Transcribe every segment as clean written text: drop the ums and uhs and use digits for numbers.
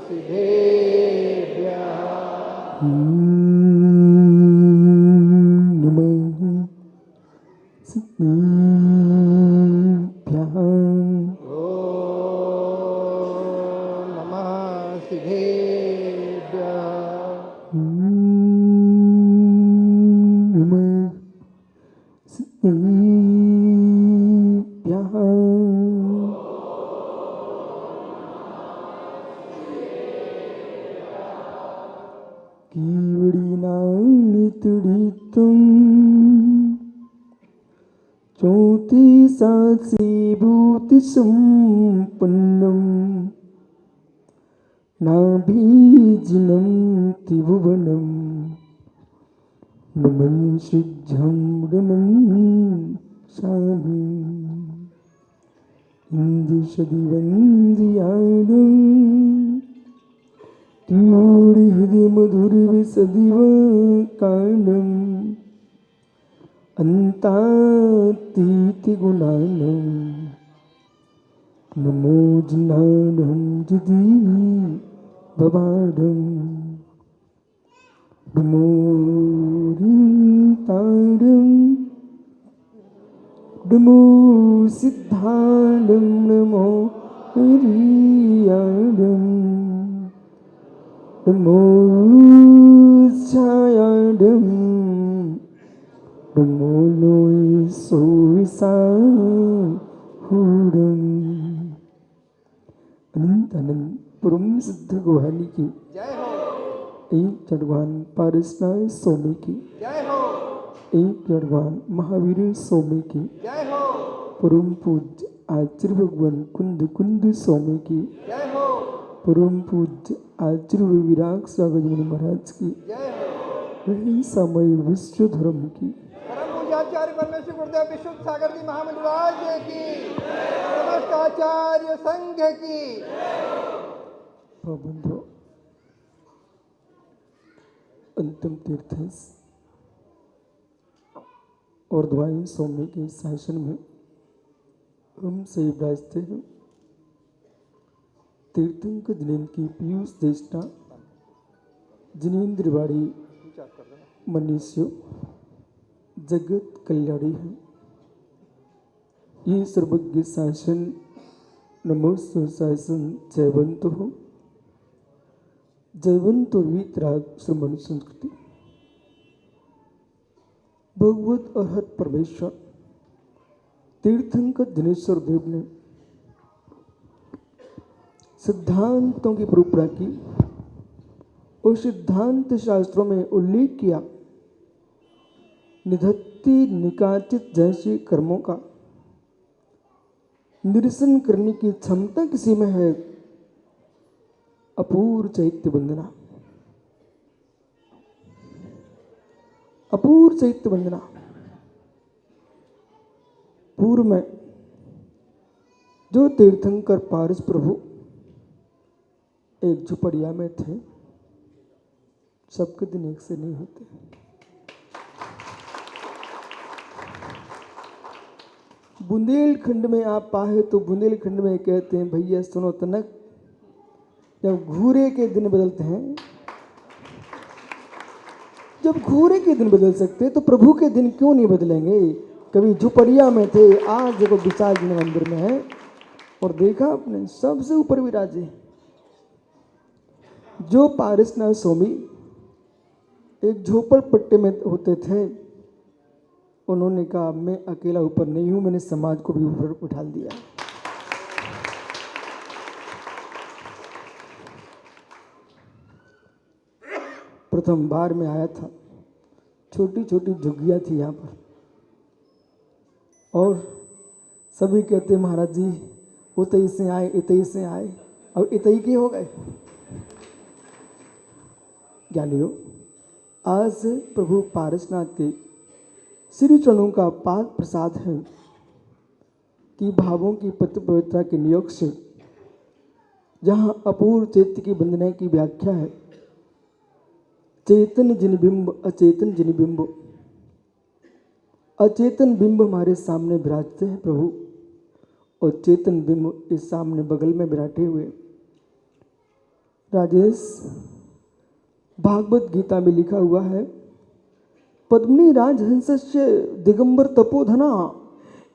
नमः सिद्धेभ्यः। नमः सिद्धेभ्यः। कीवडिनानितुडितुं ज्योतिषासीभूतिसम्पन्नं नाभीजिनं त्रिभुवनं नमं सिद्धं रमं शामि इन्दुषदिवन्द्रियाणं त्रिमूढहृदयमधुरविसदिव कारणम् अन्तातीतिगुणानं नमो ज्ञानं जिदि भवाडं नमो रीताडं नमो सिद्धाडं नमो हरियाडं नमो छायाडं नमो लोय सोविसाहुरम। अनंत अनंत परम सिद्ध गुहानी की जय हो। एक जड़वान पारसनाथ स्वामी की जय हो। एक जड़वान महावीर स्वामी की जय हो। परम पूज्य आचार्य भगवान कुंद कुंद स्वामी की जय हो। परम पूज्य आचार्य विराग सागर मुनि महाराज की जय हो। वही समय विश्व धर्म की परम पूज्याचार्य परमेश्वर गुरुदेव विशुद्ध सागर जी महामंडराज की, समस्त आचार्य संघ की। बंधु अंतिम तीर्थ और द्वाइन स्वामी के शासन में हम सही विराजते हैं। तीर्थंकर जिनेन्द्र की पीयूष देष्टा जिनेन्द्र बाड़ी मनुष्य जगत कल्याणी है। ये सर्वज्ञ शासन नमोस्तु शासन जयवंत हो। जयवंत और वीतराग श्रमण संस्कृति भगवत अरहत परमेश्वर तीर्थंकर दिनेश्वर देव ने सिद्धांतों की परूपणा की और सिद्धांत शास्त्रों में उल्लेख किया निधत्ति निकाचित जैसे कर्मों का निरसन करने की क्षमता किसी में है। अपूर्व चैत्य वंदना, अपूर्व चैत्य वंदना। पूर्व में जो तीर्थंकर पारस प्रभु एक झुपड़िया में थे, सबके दिन एक से नहीं होते। बुंदेलखंड में आप पाए तो बुंदेलखंड में कहते हैं भैया सुनो तनक, जब घूरे के दिन बदलते हैं, जब घूरे के दिन बदल सकते तो प्रभु के दिन क्यों नहीं बदलेंगे। कभी झुपड़िया में थे, आज देखो विशाल जी मंदिर में है और देखा आपने सबसे ऊपर विराजे। जो पारसनाथ स्वामी एक झोपड़पट्टी में होते थे, उन्होंने कहा मैं अकेला ऊपर नहीं हूं, मैंने समाज को भी ऊपर उठा दिया। प्रथम बार में आया था, छोटी छोटी झुग्गियां थी यहाँ पर और सभी कहते महाराज जी उतई से आए, इतई से आए, अब इतई के हो गए। ज्ञानियों, आज से प्रभु पारसनाथ के श्री चरणों का पाद प्रसाद है कि भावों की पति पवित्रता के नियोग से जहाँ अपूर्व चैत्य की वंदना की व्याख्या है, चेतन जिन बिंब अचेतन जिन बिंब, अचेतन बिंब हमारे सामने विराजते हैं प्रभु, और चेतन बिंब इस सामने बगल में बैठे हुए राजेश, भागवत गीता में लिखा हुआ है, पद्मिनी राजहंसस्य दिगंबर तपोधना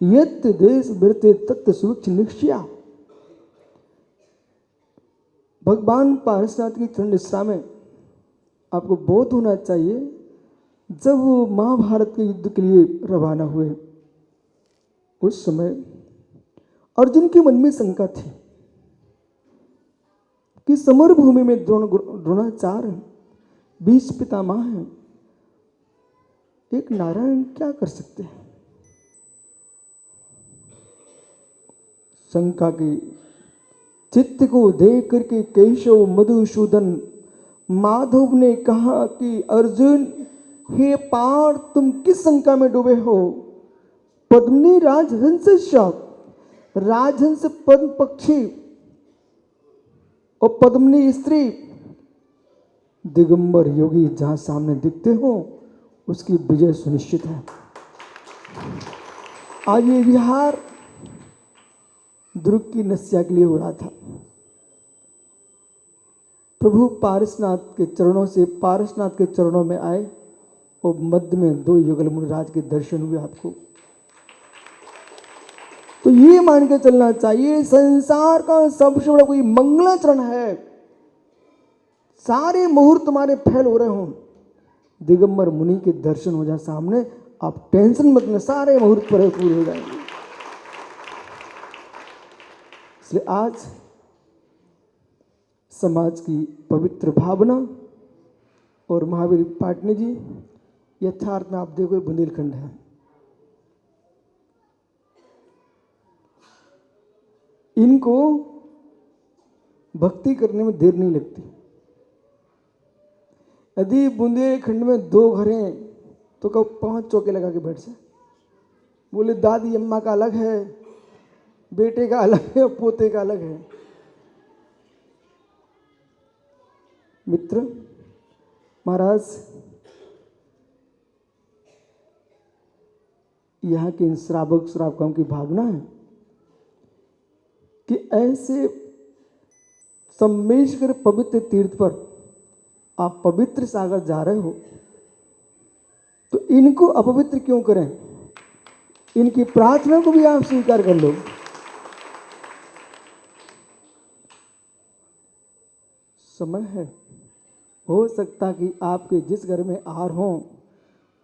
यत् देश वृत्ते तत्व सुवक्ष निश्चया। भगवान पारसनाथ की चरण निष्ठा में आपको बोध होना चाहिए। जब वो महाभारत के युद्ध के लिए रवाना हुए, उस समय अर्जुन के मन में शंका थी कि समर भूमि में द्रोणाचार्य 20 पितामह हैं, एक नारायण क्या कर सकते हैं। शंका के चित्त को देख करके केशव मधुसूदन माधव ने कहा कि अर्जुन, हे पार्थ, तुम किस शंका में डूबे हो। पद्मिनी राजहंस शब्द, राजहंस पद्म पक्षी और पद्मिनी स्त्री, दिगंबर योगी जहां सामने दिखते हो उसकी विजय सुनिश्चित है। आज ये विहार ध्रुव की नस्या के लिए हो रहा था। प्रभु पारसनाथ के चरणों से पारसनाथ के चरणों में आए और मध्य में 2 युगल मुनिराज के दर्शन हुए आपको। तो ये मान के चलना चाहिए, संसार का सबसे बड़ा कोई मंगलाचरण है। सारे मुहूर्त तुम्हारे फेल हो रहे हों, दिगंबर मुनि के दर्शन हो जाए सामने, आप टेंशन मत लें, सारे मुहूर्त पूरे हो जाएंगे। इसलिए आज समाज की पवित्र भावना और महावीर पाटनी जी यथार्थ में आप देखो बुंदेलखंड है। इनको भक्ति करने में देर नहीं लगती। यदि बुंदेलखंड में 2 घर हैं तो कब 5 चौके लगा के बैठ जाए। बोले दादी अम्मा का अलग है, बेटे का अलग है, पोते का अलग है। मित्र महाराज, यहाँ के इन श्रावक श्रावकों की भावना है कि ऐसे सम्मेशकर पवित्र तीर्थ पर आप पवित्र सागर जा रहे हो तो इनको अपवित्र क्यों करें। इनकी प्रार्थना को भी आप स्वीकार कर लो। समय है, हो सकता कि आपके जिस घर में आहार हो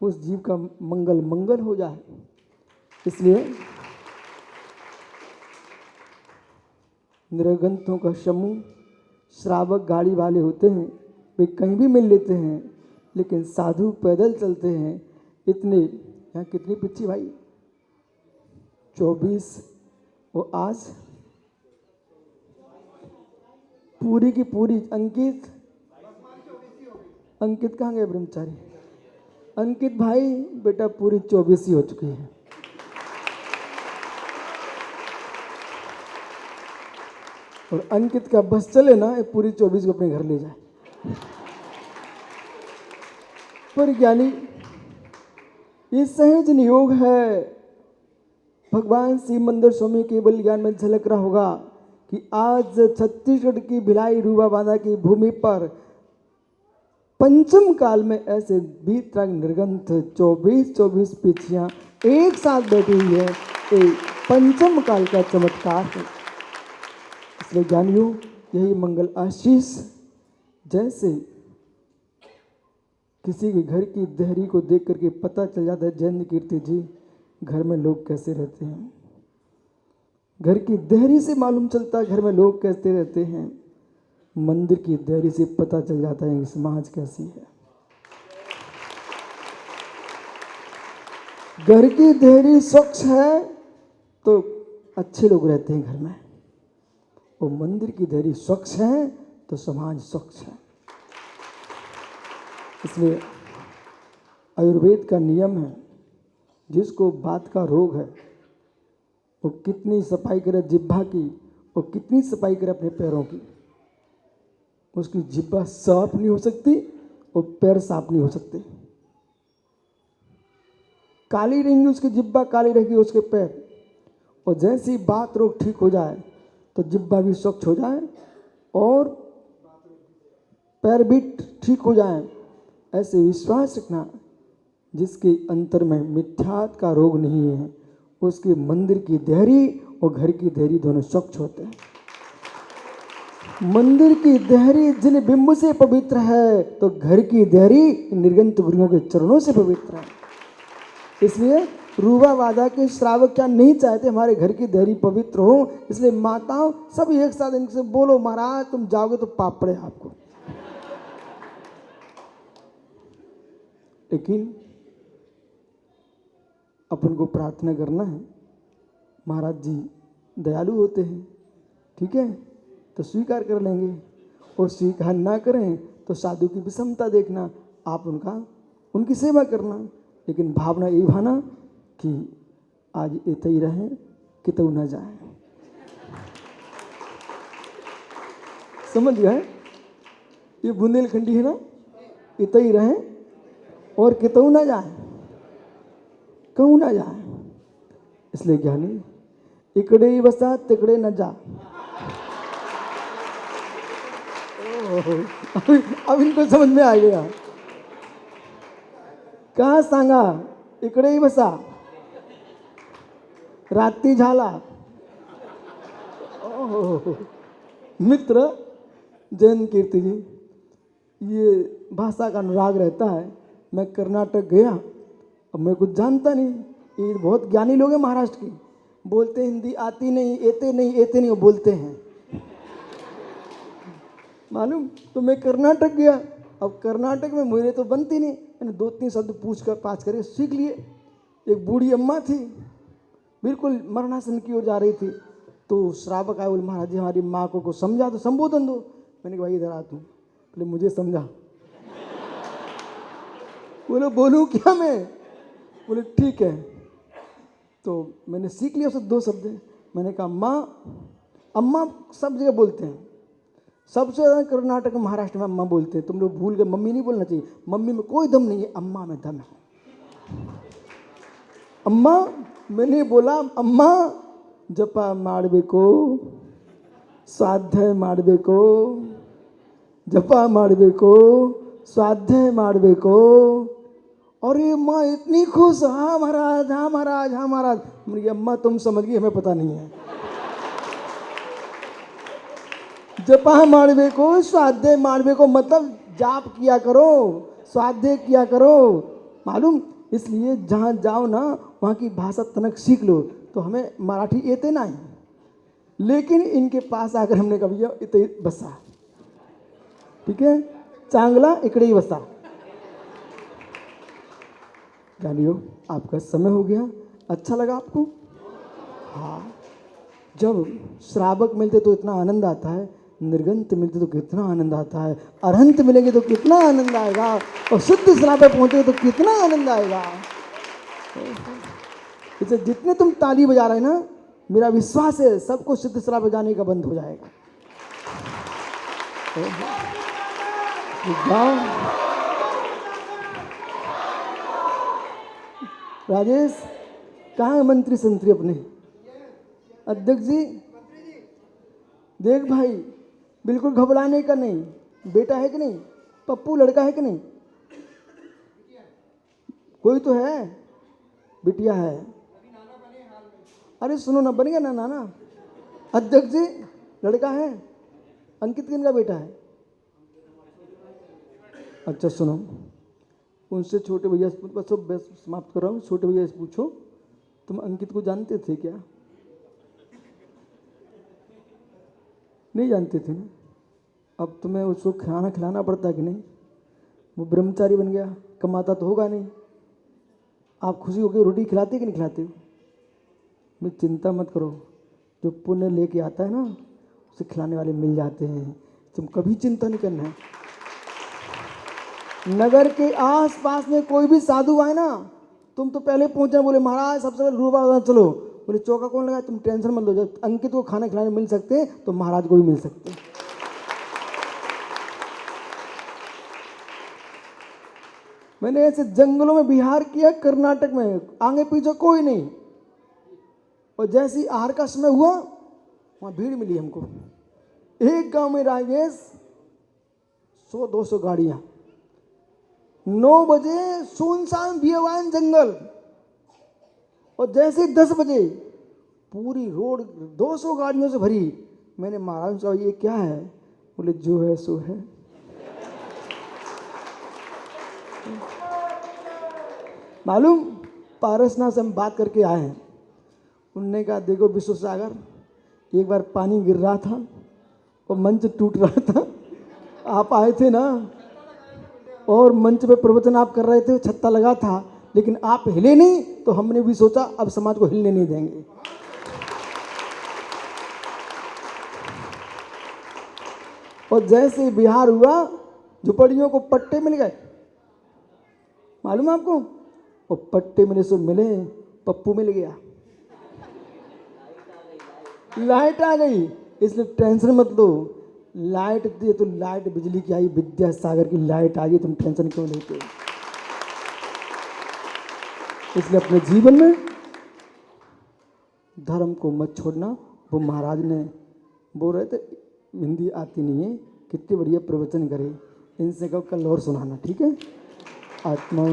उस जीव का मंगल हो जाए। इसलिए निर्गंतों का समूह श्रावक गाड़ी वाले होते हैं, वे कहीं भी मिल लेते हैं, लेकिन साधु पैदल चलते हैं। इतने यहाँ कितनी पिछी भाई 24 और आज पूरी की पूरी। अंकित कहाँ गए ब्रह्मचारी? अंकित भाई बेटा पूरी 24 ही हो चुकी है। और अंकित का बस चले ना, पूरी 24 को अपने घर ले जाए। पर ज्ञानी ये सहज नियोग है। भगवान श्री मंदिर स्वामी केवल ज्ञान में झलक रहा होगा कि आज छत्तीसगढ़ की भिलाई रूबा बांधा की भूमि पर पंचम काल में ऐसे 20 निर्गंथ 24 पीछियां एक साथ बैठी हुई है। ये पंचम काल का चमत्कार है। इसलिए जानियो, यही मंगल आशीष जैसे किसी के घर की देहरी को देख करके पता चल जाता है जैन कीर्ति जी घर में लोग कैसे रहते हैं। घर की देहरी से मालूम चलता है घर में लोग कैसे रहते हैं। मंदिर की देहरी से पता चल जाता है समाज कैसी है। घर की देहरी स्वच्छ है तो अच्छे लोग रहते हैं घर में, और मंदिर की देहरी स्वच्छ है तो समाज स्वच्छ है। इसलिए आयुर्वेद का नियम है, जिसको बात का रोग है वो कितनी सफाई करे जिह्वा की और कितनी सफाई करे अपने पैरों की, उसकी जिह्वा साफ नहीं हो सकती और पैर साफ नहीं हो सकते। काली रहेंगी उसकी जिह्वा, काली रहेगी उसके पैर। और जैसे ही बात रोग ठीक हो जाए तो जिह्वा भी स्वच्छ हो जाए और पैर भी ठीक हो जाएं, ऐसे विश्वास रखना। जिसके अंतर में मिथ्यात का रोग नहीं है, उसके मंदिर की देहरी और घर की देहरी दोनों स्वच्छ होते हैं। मंदिर की देहरी जिन बिंब से पवित्र है, तो घर की देहरी निर्गंत गुरुओं के चरणों से पवित्र है। इसलिए रूबा वादा के श्रावक क्या नहीं चाहते हमारे घर की देहरी पवित्र हो। इसलिए माताओं सब एक साथ इनसे बोलो, महाराज तुम जाओगे तो पाप पड़े आपको। लेकिन अपन को प्रार्थना करना है, महाराज जी दयालु होते हैं, ठीक है तो स्वीकार कर लेंगे, और स्वीकार ना करें तो साधु की विषमता देखना, आप उनकी सेवा करना। लेकिन भावना ये भाना कि आज इतना ही रहे कि तो न जाए। समझ गए? ये बुंदेलखंडी है ना, इतना ही रहे और कितऊ ना जाए, कहूँ ना जाए। इसलिए ज्ञानी इकड़े ही बसा तिकड़े न जा। अब इनको समझ में आ गया। कहाँ सांगा इकडे ही बसा, राती झाला। मित्र जैन कीर्ति जी, ये भाषा का अनुराग रहता है। मैं कर्नाटक गया, अब मैं कुछ जानता नहीं, ये बहुत ज्ञानी लोग हैं महाराष्ट्र की, बोलते हिंदी आती नहीं, एते नहीं, वो बोलते हैं मालूम। तो मैं कर्नाटक गया, अब कर्नाटक में मुझे तो बनती नहीं, मैंने 2-3 शब्द पूछ कर पास करके सीख लिए। एक बूढ़ी अम्मा थी, बिल्कुल मरणासन की ओर जा रही थी, तो श्रावक आए, बोले महाराज जी हमारी माँ को समझा तो संबोधन दो। मैंने कहा भाई इधर आ तू, बोले मुझे समझा। बोले बोलूँ क्या मैं? बोले ठीक है। तो मैंने सीख लिया उससे 2 शब्द। मैंने कहा माँ, अम्मा सब जगह बोलते हैं, सबसे ज़्यादा कर्नाटक में महाराष्ट्र में अम्मा बोलते हैं। तुम लोग भूल गए, मम्मी नहीं बोलना चाहिए, मम्मी में कोई दम नहीं है, अम्मा में दम है। अम्मा मैंने बोला, अम्मा जपा ಮಾಡಬೇಕು, स्वाध्याय ಮಾಡಬೇಕು, जपा ಮಾಡಬೇಕು, स्वाध्याय ಮಾಡಬೇಕು। अरे माँ इतनी खुश, हाँ महाराज, हाँ महाराज, हाँ महाराज। मेरी अम्मा तुम समझ गई, हमें पता नहीं है। जपा ಮಾಡಬೇಕು, स्वाध्याय ಮಾಡಬೇಕು मतलब जाप किया करो, स्वाध्याय किया करो, मालूम। इसलिए जहाँ जाओ ना वहाँ की भाषा तनक सीख लो। तो हमें मराठी येते ना है, लेकिन इनके पास आकर हमने कहा भैया इथे बसा, ठीक है, चांगला इकडे ही बसा। जानियो आपका समय हो गया, अच्छा लगा आपको? हाँ, जब श्रावक मिलते तो इतना आनंद आता है, निर्गंत मिलते तो कितना आनंद आता है, अरहंत मिलेंगे तो कितना आनंद आएगा, और शुद्ध श्रावक पहुंचे तो कितना आनंद आएगा। इसे जितने तुम ताली बजा रहे ना, मेरा विश्वास है सबको शुद्ध श्रावक बजाने का बंद हो जाएगा। राजेश कहाँ है मंत्री संतरी अपने? अध्यक्ष जी देख भाई, बिल्कुल घबराने का नहीं, बेटा है कि नहीं, पप्पू लड़का है कि नहीं, कोई तो है, बिटिया है। अरे सुनो ना, बन गया ना नाना। अध्यक्ष जी लड़का है, अंकित किन का बेटा है? अच्छा सुनो, उनसे छोटे भैया से बस सब समाप्त कर रहा हूँ। छोटे भैया से पूछो, तुम अंकित को जानते थे क्या? नहीं जानते थे ना। अब तुम्हें उसको खाना खिलाना पड़ता है कि नहीं? वो ब्रह्मचारी बन गया, कमाता तो होगा नहीं। आप खुशी होकर रोटी खिलाते कि नहीं खिलाते हो? मैं चिंता मत करो, जो पुण्य लेके आता है ना उसे खिलाने वाले मिल जाते हैं। तुम कभी चिंता नहीं करना है। नगर के आस पास में कोई भी साधु आए ना, तुम तो पहले पहुंचना, बोले महाराज सबसे पहले रूबा चलो, बोले चौका कौन लगाए, तुम टेंशन मत लो, जब अंकित को खाना खिलाने मिल सकते हैं तो महाराज को भी मिल सकते हैं। मैंने ऐसे जंगलों में बिहार किया, कर्नाटक में आगे पीछे कोई नहीं, और जैसी आहार का समय हुआ वहां भीड़ मिली हमको। एक गांव में राजेश 100-200 गाड़ियाँ, 9 बजे सुनसान बियावान जंगल, और जैसे 10 बजे पूरी रोड 200 गाड़ियों से भरी। मैंने महाराज साहब ये क्या है? बोले जो है सो है। मालूम, पारसनाथ से हम बात करके आए हैं। उनने कहा देखो विश्व सागर, एक बार पानी गिर रहा था और मंच टूट रहा था, आप आए थे ना, और मंच पे प्रवचन आप कर रहे थे, छत्ता लगा था, लेकिन आप हिले नहीं, तो हमने भी सोचा अब समाज को हिलने नहीं देंगे। और जैसे बिहार हुआ, झुपड़ियों को पट्टे मिल गए, मालूम आपको? और पट्टे मिले सो मिले, पप्पू मिल गया, लाइट आ गई। इसलिए टेंशन मत लो, लाइट दी तो लाइट बिजली की आई, विद्यासागर की लाइट आ गई, तुम टेंशन क्यों लेते हो? इसलिए अपने जीवन में धर्म को मत छोड़ना। वो महाराज ने बोल रहे थे, हिंदी आती नहीं है, कितने बढ़िया प्रवचन करे, इनसे कहो कल और सुनाना, ठीक है? आत्मा